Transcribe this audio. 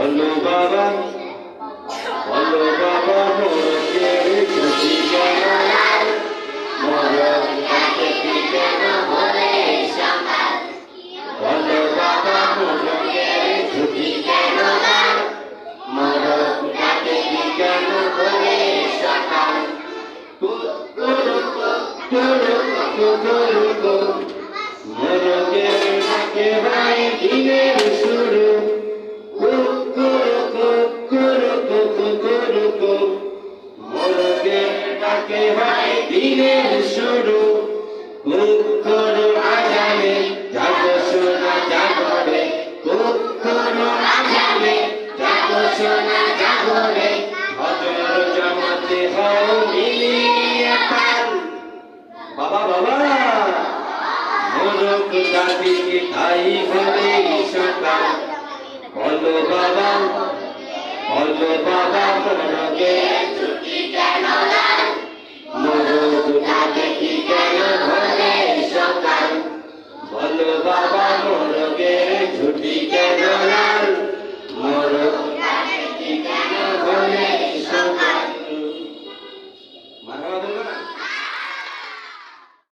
বলো বাবা মোরগের ছুটি কেন মরণ ডাকে কি কেন ভোরে সকাল বলো বাবা মোরগের ছুটি কেন মরণ ডাকে কি কেন ভোরে সকাল মোরগের ডাকে ভাই দিনের শুরু মোরগের ডাকে ভাই দিনের শুরু কুকুর আজানে জাগো সোনা জাগরে কুকুর আজানে জাগো সোনা জাগরে হজর জামাতে হও মিলিয়ে পাল বাবা মোরগ ডাকে তাই হবে সকাল বলো বাবা মোরগের ছুটি কেন মোরগ ডাকে কি কেন ভোরে সকাল বলো বাবা